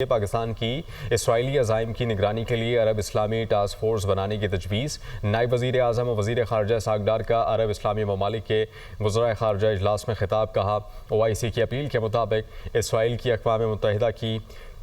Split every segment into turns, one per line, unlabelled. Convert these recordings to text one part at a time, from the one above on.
पाकिस्तान की इसराइली अज़ाइम की निगरानी के लिए अरब इस्लामी टास्क फोर्स बनाने की तजवीज़। नायब वज़ीर आज़म और वज़ीर ख़ारजा सागडार का अरब इस्लामी ममालिक के वज़राए ख़ारजा इजलास में खिताब। कहा, OIC की अपील के मुताबिक इसराइल की अक़वाम मुत्तहिदा की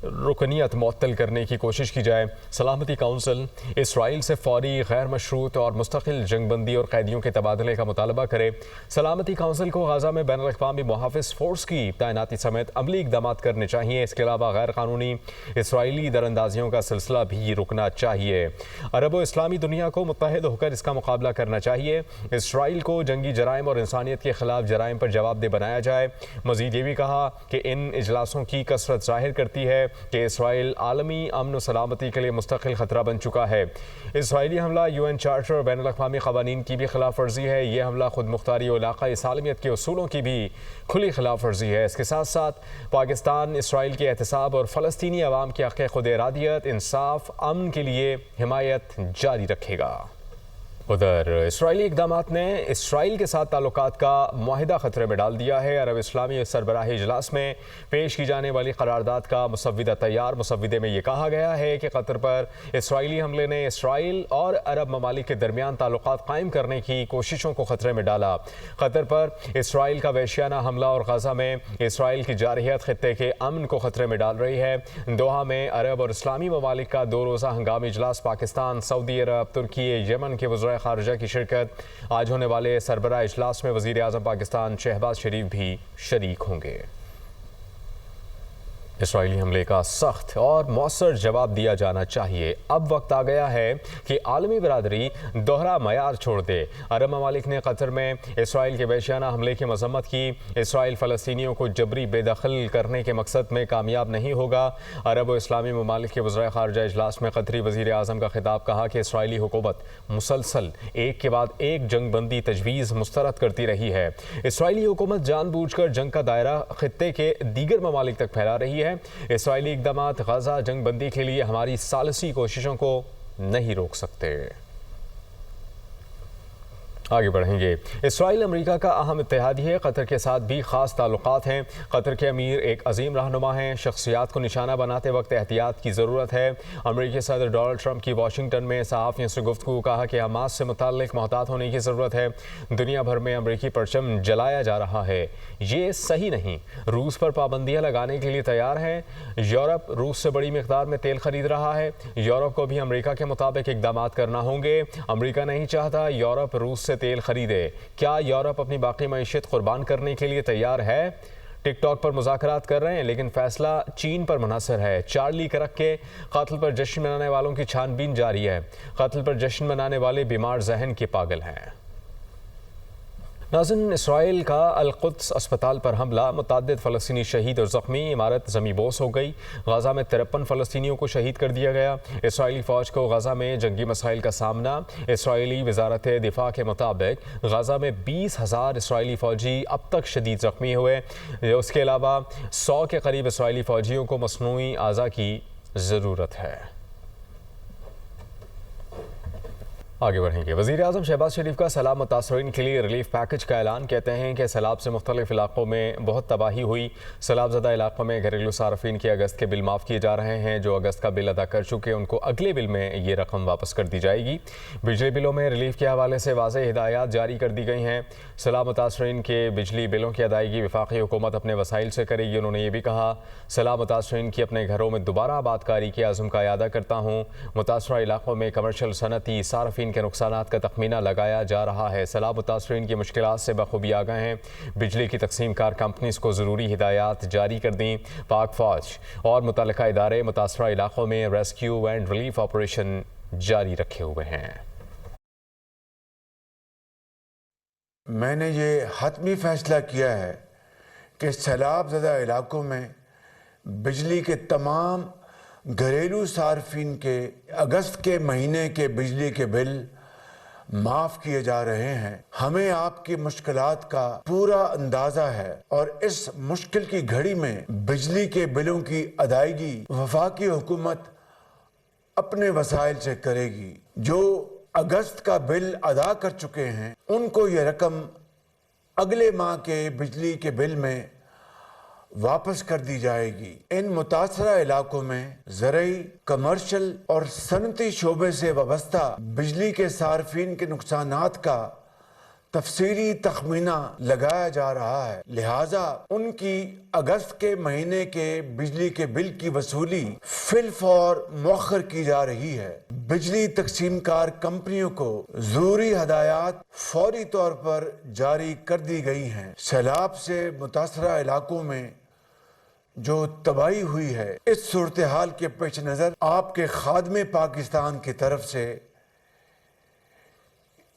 रुकनियत मुअत्तल करने की कोशिश की जाए। सलामती काउंसिल इसराइल से फ़ौरी गैर मशरूत और मुस्तकिल जंगबंदी और कैदियों के तबादले का मुतालबा करे। सलामती काउंसिल को गाज़ा में बैनुल अक़वामी मुहाफ़िज़ फ़ोर्स की तैनाती समेत अमली इक़दाम करने चाहिए। इसके अलावा गैर कानूनी इसराइली दरअंदाजियों का सिलसिला भी रुकना चाहिए। अरब व इस्लामी दुनिया को मुत्तहिद होकर इसका मुकाबला करना चाहिए। इसराइल को जंगी जराइम और इंसानियत के ख़िलाफ़ जराइम पर जवाबदेह बनाया जाए। मज़ीद ये भी कहा कि इन इजलासों की कसरत ज़ाहिर करती है कि इसराइल आलमी अमन व सलामती के लिए मुस्तकिल ख़तरा बन चुका है। इसराइली हमला UN चार्टर और बैनुल अक़वामी क़वानीन की भी खिलाफ वर्जी है। ये हमला खुद मुख्तारी और इलाक़ाई सालमियत के उसूलों की भी खुली खिलाफ वर्जी है। इसके साथ साथ पाकिस्तान इसराइल के एहतसाब और फ़लस्तीनी अवाम की हक़ खुद इरादियत, इंसाफ, अमन के लिए हिमायत जारी रखेगा। उधर इसराइली इक़दामात ने इसराइल के साथ ताल्लुकात का मुआहिदा ख़तरे में डाल दिया है। अरब इस्लामी सरबराही इजलास में पेश की जाने वाली करारदाद का मुसव्विदा तैयार। मुसव्विदे में ये कहा गया है कि कतर पर इसराइली हमले ने इसराइल और अरब ममालिक के दरमियान ताल्लुकात कायम करने की कोशिशों को ख़तरे में डाला। कतर पर इसराइल का वहशियाना हमला और गाज़ा में इसराइल की जारहियत ख़ित्ते के अमन को ख़तरे में डाल रही है। दोहा में अरब और इस्लामी ममालिक का 2 रोज़ा हंगामी इजलास पाकिस्तान, सऊदी अरब, तुर्की, यमन के वज़राए ख़ारजा की शिरकत। आज होने वाले सरबराह इजलास में वज़ीर आज़म पाकिस्तान शहबाज शरीफ भी शरीक होंगे। इसराइली हमले का सख्त और मौसर जवाब दिया जाना चाहिए। अब वक्त आ गया है कि आलमी बरादरी दोहरा मयार छोड़ दे। अरब ममालिक ने कतर में इसराइल के वहशियाना हमले की मज़म्मत की। इसराइल फ़लस्तीनियों को जबरी बेदखल करने के मकसद में कामयाब नहीं होगा। अरब व इस्लामी ममालिक के वज़राए ख़ारजा इजलास में कतरी वज़ीर आज़म का खिताब। कहा कि इसराइली हुकूमत मुसलसल एक के बाद एक जंगबंदी तजवीज़ मुस्तरद करती रही है। इसराइली हुकूमत जानबूझकर जंग का दायरा खित्ते के दीगर ममालिक तक फैला रही है। इसराइली इक़दामात गाज़ा जंगबंदी के लिए हमारी सालसी कोशिशों को नहीं रोक सकते। आगे बढ़ेंगे। इसराइल अमेरिका का अहम इत्तेहादी है। कतर के साथ भी ख़ास ताल्लुकात हैं। कतर के अमीर एक अजीम रहनुमा हैं। शख्सियात को निशाना बनाते वक्त एहतियात की ज़रूरत है। अमेरिकी सदर डोनाल्ड ट्रंप की वाशिंगटन में सहाफ़ियों से गुफ्तगू। कहा कि हमास से मुताल्लिक़ मोहतात होने की ज़रूरत है। दुनिया भर में अमेरिकी परचम जलाया जा रहा है, ये सही नहीं। रूस पर पाबंदियाँ लगाने के लिए तैयार है। यूरोप रूस से बड़ी मिक़दार में तेल खरीद रहा है। यूरोप को भी अमेरिका के मुताबिक इक़दाम करना होंगे। अमेरिका नहीं चाहता यूरोप रूस से तेल खरीदे। क्या यूरोप अपनी बाकी मईशत कुर्बान करने के लिए तैयार है? टिकटॉक पर मुज़ाकरात कर रहे हैं, लेकिन फैसला चीन पर मुनहसर है। चार्ली करक के कत्ल पर जश्न मनाने वालों की छानबीन जारी है। कत्ल पर जश्न मनाने वाले बीमार जहन के पागल हैं। नाज़रीन, इसराइल का अल-कुद्स अस्पताल पर हमला, मुतअद्दिद फ़लस्तीनी शहीद और ज़ख्मी। इमारत ज़मीबोस हो गई। गाज़ा में 53 फ़लस्तीनियों को शहीद कर दिया गया। इसराइली फ़ौज को गाज़ा में जंगी मसाइल का सामना। इसराइली वज़ारत दिफ़ा के मुताबिक गाज़ा में 20,000 इसराइली फ़ौजी अब तक शदीद ज़ख्मी हुए। उसके अलावा 100 के करीब इसराइली फ़ौजियों को मसनूई आज़ा की ज़रूरत है। आगे बढ़ेंगे। वज़ीर आज़म शहबाज शरीफ का सैलाब मुतासरीन के लिए रिलीफ पैकेज का ऐलान। कहते हैं कि सैलाब से मुख्तलिफ इलाकों में बहुत तबाही हुई। सैलाब ज़दा इलाकों में घरेलू सार्फिन के अगस्त के बिल माफ़ किए जा रहे हैं। जो अगस्त का बिल अदा कर चुके हैं उनको अगले बिल में ये रकम वापस कर दी जाएगी। बिजली बिलों में रिलीफ के हवाले से वाज़ेह हिदायत जारी कर दी गई हैं। सैलाब मुतासरीन के बिजली बिलों की अदायगी वफाकी हुकूमत अपने वसाइल से करेगी। उन्होंने ये भी कहा, सैलाब मुतासरीन की अपने घरों में दोबारा आबादकारी के आज़म का यादा करता हूँ। मुतासरा इलाकों में कमर्शल सनती सार्फिन के नुकसानात का तखमीना लगाया जा रहा है। सैलाब मुतासरीन की मुश्किलात से बखूबी आगाह हैं। बिजली की तकसीम कार कंपनीज़ को ज़रूरी हिदायत जारी कर दी। पाक फ़ौज और मुतल्लिका इदारे मुतासरा इलाकों में रेस्क्यू एंड रिलीफ ऑपरेशन जारी रखे हुए हैं।
मैंने ये हतमी फैसला किया है कि सैलाब ज़दा इलाकों में बिजली के तमाम घरेलू सार्फिन के अगस्त के महीने के बिजली के बिल माफ़ किए जा रहे हैं। हमें आपकी मुश्किलात का पूरा अंदाज़ा है और इस मुश्किल की घड़ी में बिजली के बिलों की अदायगी वफाकी हुकूमत अपने वसाइल से करेगी। जो अगस्त का बिल अदा कर चुके हैं उनको ये रकम अगले माह के बिजली के बिल में واپس کر دی جائے گی۔ ان متاثرہ علاقوں میں زرعی، کمرشل اور صنعتی شعبے سے وابستہ بجلی کے صارفین کے نقصانات کا تفصیلی تخمینہ لگایا جا رہا ہے، لہٰذا ان کی اگست کے مہینے کے بجلی کے بل کی وصولی فی الفور مؤخر کی جا رہی ہے۔ بجلی تقسیم کار کمپنیوں کو ضروری ہدایات فوری طور پر جاری کر دی گئی ہیں۔ سیلاب سے متاثرہ علاقوں میں جو تباہی ہوئی ہے، اس صورتحال کے پیش نظر آپ کے خادم پاکستان کی طرف سے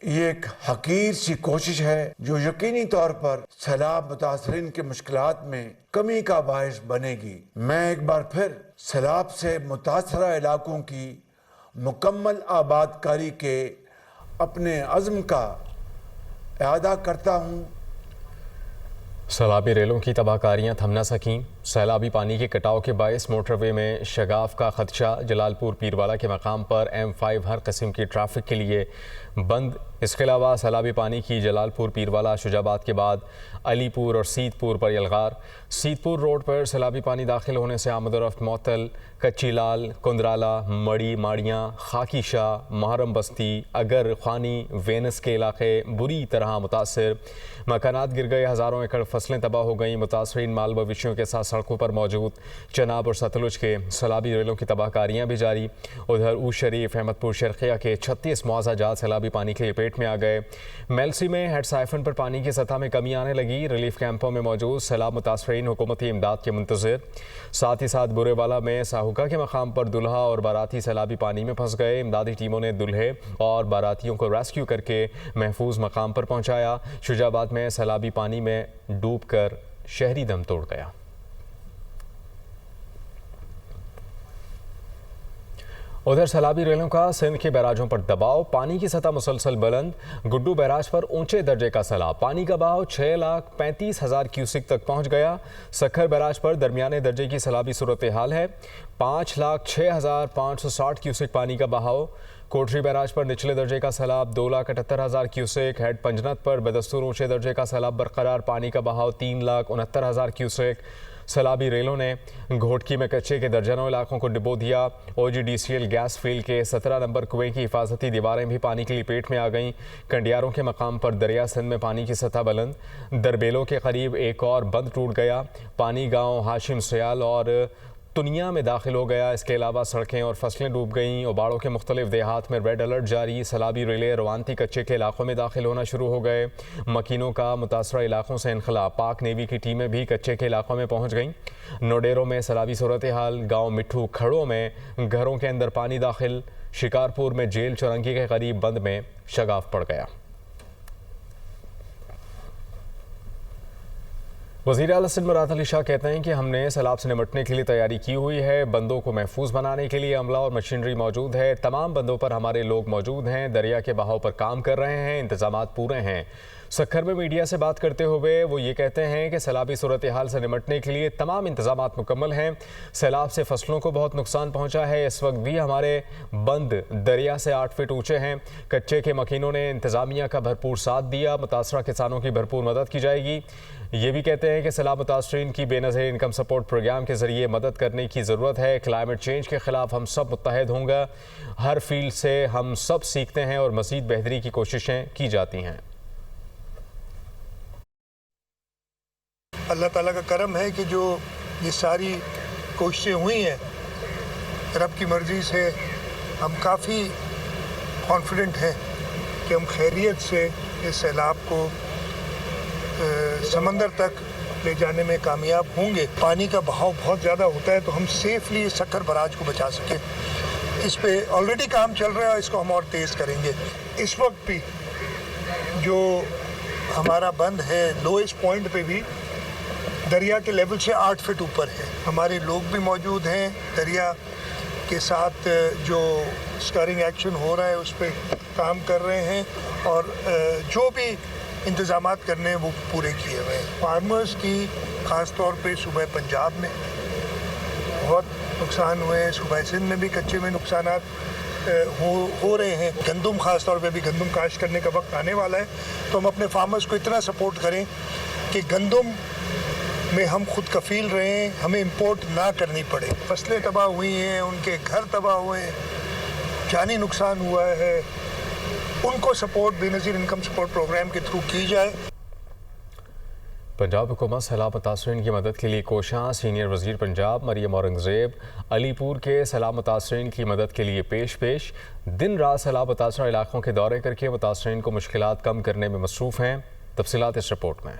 یہ ایک حقیر سی کوشش ہے جو یقینی طور پر سیلاب متاثرین کے مشکلات میں کمی کا باعث بنے گی۔ میں ایک بار پھر سیلاب سے متاثرہ علاقوں کی مکمل آباد کاری کے اپنے عزم کا اعادہ کرتا ہوں۔
سیلابی ریلوں کی تباہ کاریاں تھم نہ سکیں، سیلابی پانی کے کٹاؤ کے باعث موٹر وے میں شگاف کا خدشہ، جلال پور پیروالا کے مقام پر M5 ہر قسم کی ٹریفک کے لیے بند۔ اس کے علاوہ سیلابی پانی کی جلال پور پیروالا شجاع آباد کے بعد علی پور اور سید پور پر یلغار۔ سید پور روڈ پر سیلابی پانی داخل ہونے سے آمد و رفت معطل، کچی لال، کندرالا، مڑی، ماڑیاں، خاکی شاہ، محرم بستی، اگر، خوانی، وینس کے علاقے بری طرح متاثر، مکانات گر گئے، ہزاروں ایکڑ فصلیں تباہ ہو گئیں۔ متاثرین مال مویشیوں کے ساتھ سڑکوں پر موجود چناب اور ستلج کے سیلابی ریلوں کی تباہ کاریاں بھی جاری۔ ادھر اوش شریف، احمد پور شرقیہ کے 36 معاوضہ جات سیلابی پانی کے لپیٹ میں آ گئے۔ میلسی میں ہیڈ سائفن پر پانی کی سطح میں کمی آنے لگی، ریلیف کیمپوں میں موجود سیلاب متاثرین حکومتی امداد کے منتظر۔ ساتھ ہی ساتھ برے والا میں ساہوکا کے مقام پر دلہا اور باراتی سیلابی پانی میں پھنس گئے۔ امدادی ٹیموں نے دلہے اور باراتیوں کو ریسکیو کر کے محفوظ مقام پر پہنچایا۔ شجاع آباد میں سیلابی پانی میں ڈوب کر شہری دم توڑ گیا۔ ادھر سیلابی ریلوں کا سندھ کے بیراجوں پر دباؤ، پانی کی سطح مسلسل بلند۔ گڈو بیراج پر اونچے درجے کا سیلاب، پانی کا بہاؤ 6,35,000 کیوسک تک پہنچ گیا۔ سکھر بیراج پر درمیانے درجے کی سیلابی صورتحال ہے، 5,06,560 کیوسک پانی کا بہاؤ۔ کوٹری بیراج پر نچلے درجے کا سیلاب 2,78,000 کیوسک۔ ہیڈ پنجنت پر بدستور اونچے درجے کا سیلاب برقرار، پانی کا بہاؤ 3,69,000 کیوسک۔ سیلابی ریلوں نے گھوٹکی میں کچے کے درجنوں علاقوں کو ڈبو دیا۔ OGDCL گیس فیلڈ کے 17 نمبر کنویں کی حفاظتی دیواریں بھی پانی کی لپیٹ میں آ گئیں۔ کنڈیاروں کے مقام پر دریا سندھ میں پانی کی سطح بلند، دربیلوں کے قریب ایک اور بند ٹوٹ گیا، پانی گاؤں ہاشم سیال اور دنیا میں داخل ہو گیا۔ اس کے علاوہ سڑکیں اور فصلیں ڈوب گئیں۔ اوباڑوں کے مختلف دیہات میں ریڈ الرٹ جاری، سیلابی ریلیں روانتی کچے کے علاقوں میں داخل ہونا شروع ہو گئے۔ مکینوں کا متاثرہ علاقوں سے انخلا، پاک نیوی کی ٹیمیں بھی کچے کے علاقوں میں پہنچ گئیں۔ نوڈیروں میں سیلابی صورتحال، گاؤں مٹھو کھڑوں میں گھروں کے اندر پانی داخل، شکارپور میں جیل چورنگی کے قریب بند میں شگاف پڑ گیا۔ وزیر اعلیٰ سندھ مراد علی شاہ کہتے ہیں کہ ہم نے سیلاب سے نمٹنے کے لیے تیاری کی ہوئی ہے، بندوں کو محفوظ بنانے کے لیے عملہ اور مشینری موجود ہے، تمام بندوں پر ہمارے لوگ موجود ہیں، دریا کے بہاؤ پر کام کر رہے ہیں، انتظامات پورے ہیں۔ سکھر میں میڈیا سے بات کرتے ہوئے وہ یہ کہتے ہیں کہ سیلابی صورتحال سے نمٹنے کے لیے تمام انتظامات مکمل ہیں۔ سیلاب سے فصلوں کو بہت نقصان پہنچا ہے، اس وقت بھی ہمارے بند دریا سے 8 فٹ اونچے ہیں۔ کچے کے مکینوں نے انتظامیہ کا بھرپور ساتھ دیا، متاثرہ کسانوں کی بھرپور مدد کی جائے گی۔ یہ بھی کہتے ہیں کہ سیلاب متاثرین کی بے نظیر انکم سپورٹ پروگرام کے ذریعے مدد کرنے کی ضرورت ہے۔ کلائمیٹ چینج کے خلاف ہم سب متحد ہوں گے، ہر فیلڈ سے ہم سب سیکھتے ہیں اور مزید بہتری کی کوششیں کی جاتی ہیں۔
اللہ تعالیٰ کا کرم ہے کہ جو یہ ساری کوششیں ہوئی ہیں، رب کی مرضی سے ہم کافی کانفیڈنٹ ہیں کہ ہم خیریت سے اس سیلاب کو سمندر تک لے جانے میں کامیاب ہوں گے۔ پانی کا بہاؤ بہت زیادہ ہوتا ہے تو ہم سیفلی سکھر براج کو بچا سکیں، اس پہ آلریڈی کام چل رہا ہے اور اس کو ہم اور تیز کریں گے۔ اس وقت بھی جو ہمارا بند ہے لوئسٹ پوائنٹ پہ بھی دریا کے لیول سے 8 فٹ اوپر ہے، ہمارے لوگ بھی موجود ہیں، دریا کے ساتھ جو اسٹرنگ ایکشن ہو رہا ہے اس پہ کام کر رہے ہیں اور جو بھی انتظامات کرنے ہیں وہ پورے کیے ہوئے ہیں۔ فارمرز کی خاص طور پہ صوبہ پنجاب میں بہت نقصان ہوئے ہیں، صوبہ سندھ میں بھی کچے میں نقصانات ہو رہے ہیں۔ گندم خاص طور پہ بھی گندم کاشت کرنے کا وقت آنے والا ہے تو ہم اپنے فارمرز کو اتنا سپورٹ کریں کہ گندم में हम खुद कफील रहें, हमें इंपोर्ट ना करनी पड़े। फसलें तबाह हुई हैं, उनके घर तबाह हुए हैं, जानी नुकसान हुआ है, उनको support Benazir income support programme के थ्रू की जाए।
पंजाब हुकूमत सैलाब मुतासरीन की मदद के लिए कोशां। सीनियर वज़ीर पंजाब मरियम औरंगज़ेब अलीपुर के सैलाब मुतासरीन की मदद के लिए पेश दिन रात सैलाब मुतासर इलाकों के दौरे करके मुतासरीन को मुश्किलात कम करने में मसरूफ़ हैं। तफसीलात इस रिपोर्ट में।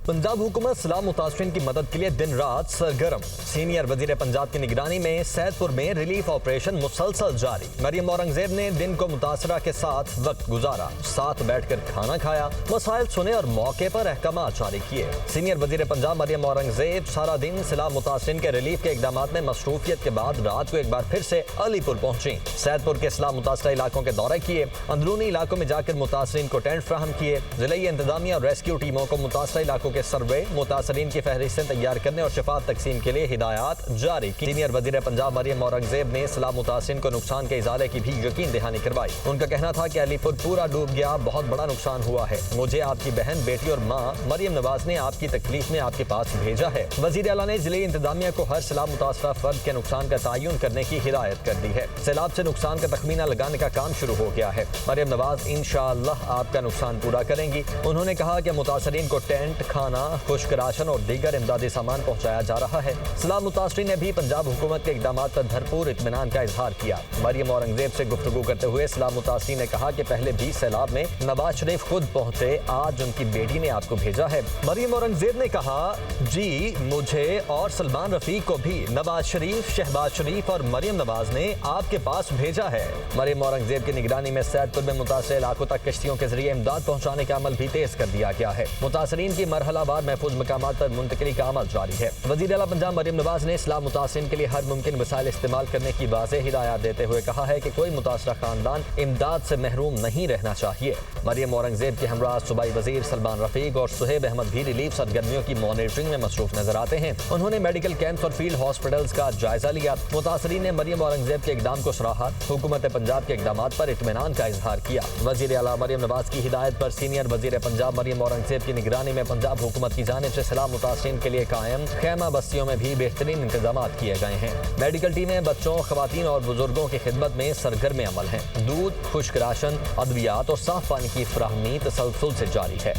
पंजाब हुकूमत सैलाब मुतासरीन की मदद के लिए दिन रात सरगर्म। सीनियर वजीर पंजाब की निगरानी में सैदपुर में रिलीफ ऑपरेशन मुसलसल जारी। मरियम औरंगजेब ने दिन को मुतासरा के साथ वक्त गुजारा, साथ बैठकर खाना खाया, मसाइल सुने और मौके पर अहकामात जारी किए। सीनियर वजीर पंजाब मरियम औरंगजेब सारा दिन सैलाब मुतासरीन के रिलीफ के इकदाम में मसरूफियत के बाद रात को एक बार फिर से अलीपुर पहुंची। सैदपुर के सैलाब मुतासरा इलाकों के दौरे किए, अंदरूनी इलाकों में जाकर मुतासरीन को टेंट फ्राहम किए। जिले इंतजामिया और रेस्क्यू टीमों को मुतासरा इलाकों के सर्वे, मुतासरीन की फहरिस्तें तैयार करने और शिफात तकसीम के लिए हिदायत जारी की। सीनियर वजीर पंजाब मरियम औरंगजेब ने सैलाब मुतासरीन को नुकसान के इजाले की भी यकीन दहानी करवाई। उनका कहना था कि अलीपुर पूरा डूब गया, बहुत बड़ा नुकसान हुआ है। मुझे आपकी बहन, बेटी और माँ मरियम नवाज ने आपकी तकलीफ में आपके पास भेजा है। वजीर आला ने जिले इंतजामिया को हर सैलाब मुतासरा फर्द के नुकसान का तयन करने की हिदायत कर दी है। सैलाब से नुकसान का तखमीना लगाने का काम शुरू हो गया है। मरियम नवाज इंशाअल्लाह आपका नुकसान पूरा करेंगी। उन्होंने कहा कि मुतासरीन को टेंट, खाना, खुश्क राशन और दीगर इमदादी सामान पहुंचाया जा रहा है। सैलाब मुतासरीन ने भी पंजाब हुकूमत के इकदाम पर भरपूर इत्मीनान का इजहार किया। मरियम औरंगजेब से गुफ्तगू करते हुए सैलाब मुतासरीन ने कहा कि पहले भी सैलाब में नवाज शरीफ खुद पहुंचे, आज उनकी बेटी ने आपको भेजा है। मरियम औरंगजेब ने कहा, जी मुझे और सलमान रफीक को भी नवाज शरीफ, शहबाज शरीफ और मरियम नवाज ने आपके पास भेजा है। मरियम औरंगजेब की निगरानी में सैदपुर में मुतासर इलाकों तक कश्तियों के जरिए इमदाद पहुंचाने का अमल भी तेज कर दिया गया है। मुतासरीन की मरहलावार महफूज मकामात पर मुंतकिली का अमल जारी है। वज़ीर आला पंजाब मरियम नवाज ने इस्लाम मुतासरीन के लिए हर मुमकिन वसाइल इस्तेमाल करने की वाज़ेह हिदायत देते हुए कहा है कि कोई मुतासरा खानदान इमदाद से महरूम नहीं रहना चाहिए। मरियम औरंगजेब के हमरा सूबाई वजीर सलमान रफीक और सुहेब अहमद भी रिलीफ सरगर्मियों की मॉनिटरिंग में मसरूफ नजर आते हैं। उन्होंने मेडिकल कैंप्स और फील्ड हॉस्पिटल्स का जायजा लिया। मुतासरीन ने मरियम औरंगजेब के इकदाम को सराहा, हुकूमत पंजाब के इकदाम पर इत्मीनान का इजहार किया। वज़ीर आला मरियम नवाज की हिदायत पर सीनियर वज़ीर पंजाब मरियम औरंगजेब की निगरानी में पंजाब हुकूमत की जानिब से सैलाब मुतासरीन के लिए कायम खैमा बस्तियों में भी बेहतरीन इंतजाम किए गए हैं। मेडिकल टीमें बच्चों, खवातीन और बुजुर्गों की खिदमत में सरगर्म अमल हैं। दूध, खुश्क राशन, अद्वियात और साफ पानी की फराहमी तसलसल से जारी है।